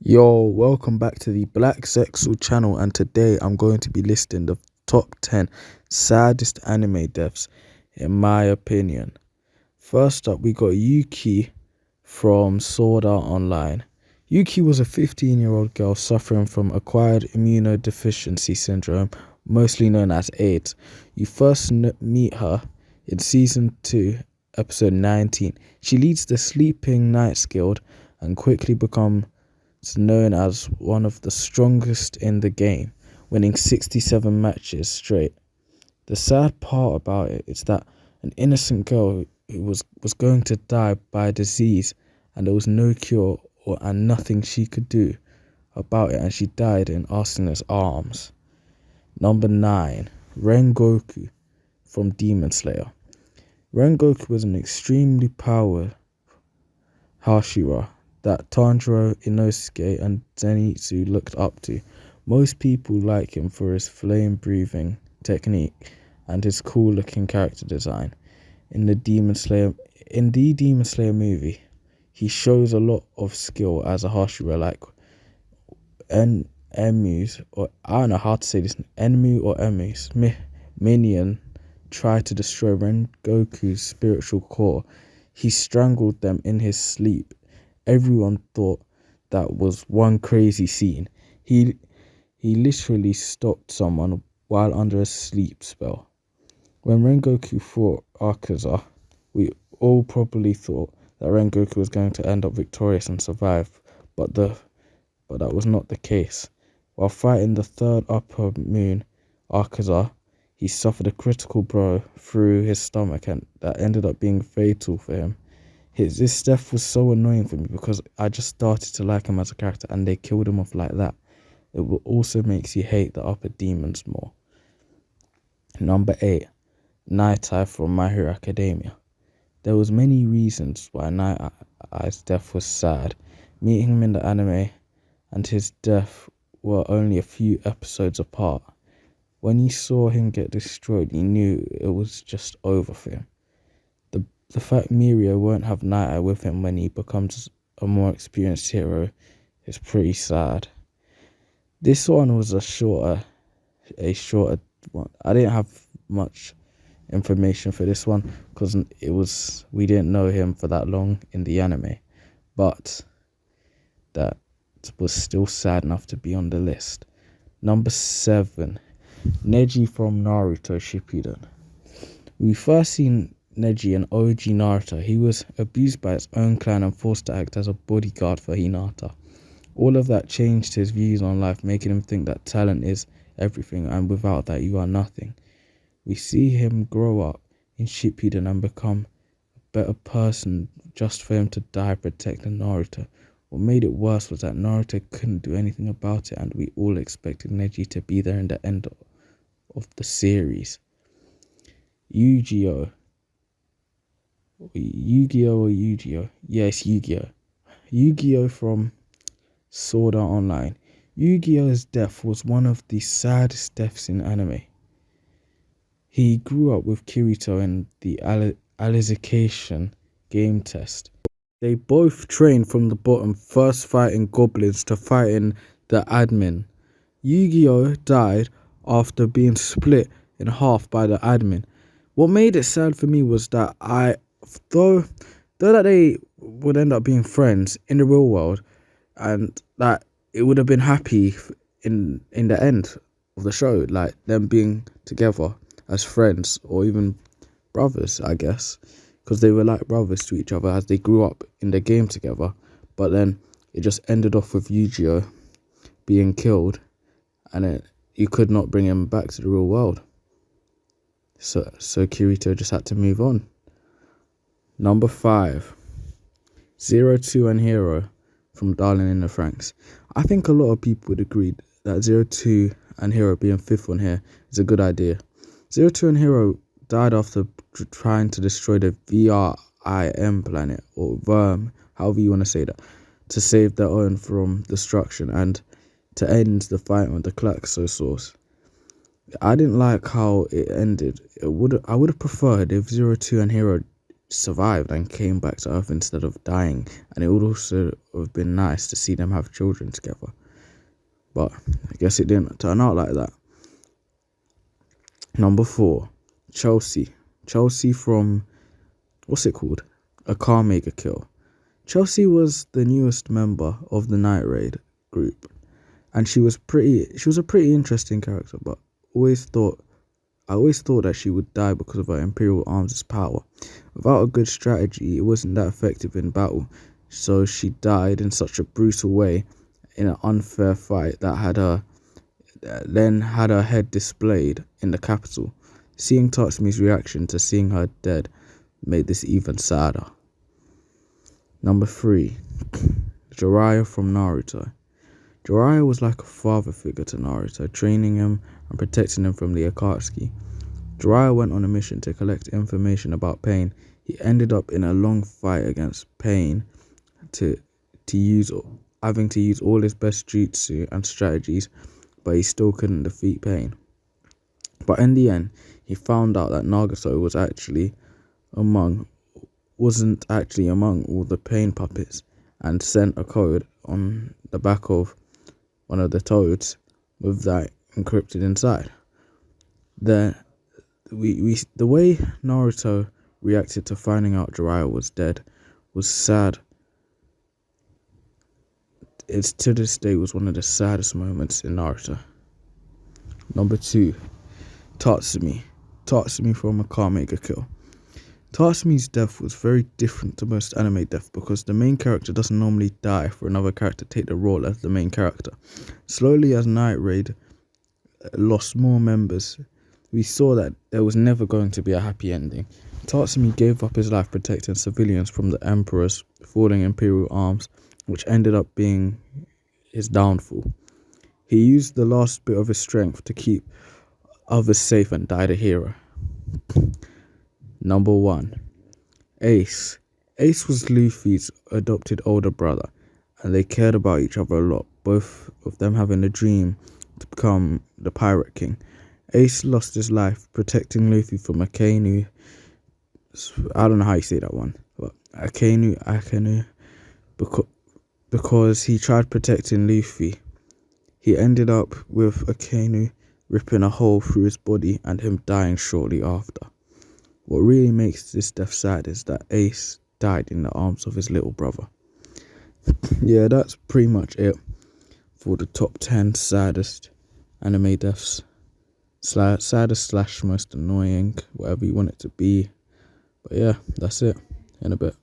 Yo, welcome back to the Black Sexual channel, and today I'm going to be listing the top 10 saddest anime deaths in my opinion. First up, we got Yuki from Sword Art Online. Yuki was a 15-year-old girl suffering from acquired immunodeficiency syndrome, mostly known as AIDS. You first meet her in Season 2, Episode 19. She leads the Sleeping Knights Guild and quickly becomes known as one of the strongest in the game, winning 67 matches straight. The sad part about it is that an innocent girl who was going to die by a disease, and there was no cure and nothing she could do about it, and she died in Asuna's arms. Number 9. Rengoku from Demon Slayer. Rengoku was an extremely powered Hashira that Tanjiro, Inosuke and Zenitsu looked up to. Most people like him for his flame-breathing technique and his cool-looking character design. In the Demon Slayer movie, he shows a lot of skill as a Hashira, like Emu's, or I don't know how to say this, Enmu or Emu's minion tried to destroy Rengoku's spiritual core. He strangled them in his sleep. Everyone thought that was one crazy scene. He literally stopped someone while under a sleep spell. When Rengoku fought Akaza, we all probably thought that Rengoku was going to end up victorious and survive, but that was not the case. While fighting the third upper moon, Akaza, he suffered a critical blow through his stomach, and that ended up being fatal for him. His death was so annoying for me because I just started to like him as a character, and they killed him off like that. It also makes you hate the upper demons more. Number 8. Night Eye from My Hero Academia. There was many reasons why Night Eye's death was sad. Meeting him in the anime and his death were only a few episodes apart. When you saw him get destroyed, you knew it was just over for him. The fact Mirio won't have Night Eye with him when he becomes a more experienced hero is pretty sad. This one was a shorter one. I didn't have much information for this one because we didn't know him for that long in the anime, but that was still sad enough to be on the list. Number 7. Neji from Naruto Shippuden. We first seen Neji in OG Naruto. He was abused by his own clan and forced to act as a bodyguard for Hinata. All of that changed his views on life, making him think that talent is everything and without that you are nothing. We see him grow up in Shippuden and become a better person just for him to die protecting Naruto. What made it worse was that Naruto couldn't do anything about it, and we all expected Neji to be there in the end of the series. Yu-Gi-Oh! Yeah, it's Yu-Gi-Oh! Yu-Gi-Oh! From Sword Art Online. Yu-Gi-Oh's death was one of the saddest deaths in anime. He grew up with Kirito in the Alicization game test. They both trained from the bottom, first fighting goblins to fighting the admin. Yu-Gi-Oh! Died after being split in half by the admin. What made it sad for me was that though that they would end up being friends in the real world, and that it would have been happy in the end of the show, like them being together as friends or even brothers, I guess, because they were like brothers to each other as they grew up in the game together. But then it just ended off with Yu-Gi-Oh! Being killed, and you could not bring him back to the real world. So Kirito just had to move on. Number 5. 02 and Hero from Darling in the Franxx. I think a lot of people would agree that 02 and Hero being 5th one here is a good idea. 02 and Hero died after trying to destroy the VRIM planet, or Verm, however you want to say that, to save their own from destruction and to end the fight with the Klaxosaurus. I didn't like how it ended. I would have preferred if 02 and Hero survived and came back to Earth instead of dying. And it would also have been nice to see them have children together. But I guess it didn't turn out like that. Number 4, Chelsea. Chelsea from, what's it called? A car mega kill. Chelsea was the newest member of the Night Raid group. And she was a pretty interesting character, but I always thought that she would die because of her Imperial Arms' power. Without a good strategy, it wasn't that effective in battle, so she died in such a brutal way in an unfair fight that then had her head displayed in the capital. Seeing Tatsumi's reaction to seeing her dead made this even sadder. Number 3, Jiraiya from Naruto. Jiraiya was like a father figure to Naruto, training him and protecting him from the Akatsuki. Jiraiya went on a mission to collect information about Pain. He ended up in a long fight against Pain having to use all his best jutsu and strategies, but he still couldn't defeat Pain. But in the end, he found out that Nagato wasn't actually among all the Pain puppets, and sent a code on the back of one of the toads with that encrypted inside. The way Naruto reacted to finding out Jiraiya was dead was sad. It's to this day was one of the saddest moments in Naruto. Number 2, Tatsumi. Tatsumi from a car mega kill. Tatsumi's death was very different to most anime deaths because the main character doesn't normally die for another character to take the role as the main character. Slowly, as Night Raid lost more members, we saw that there was never going to be a happy ending. Tatsumi gave up his life protecting civilians from the Emperor's falling Imperial arms, which ended up being his downfall. He used the last bit of his strength to keep others safe and died a hero. Number 1, Ace. Ace was Luffy's adopted older brother, and they cared about each other a lot, both of them having a dream to become the Pirate King. Ace lost his life protecting Luffy from Akainu. I don't know how you say that one, but Akainu, because he tried protecting Luffy. He ended up with Akainu ripping a hole through his body and him dying shortly after. What really makes this death sad is that Ace died in the arms of his little brother. Yeah, that's pretty much it for the top 10 saddest anime deaths. Saddest / most annoying, whatever you want it to be. But yeah, that's it. In a bit.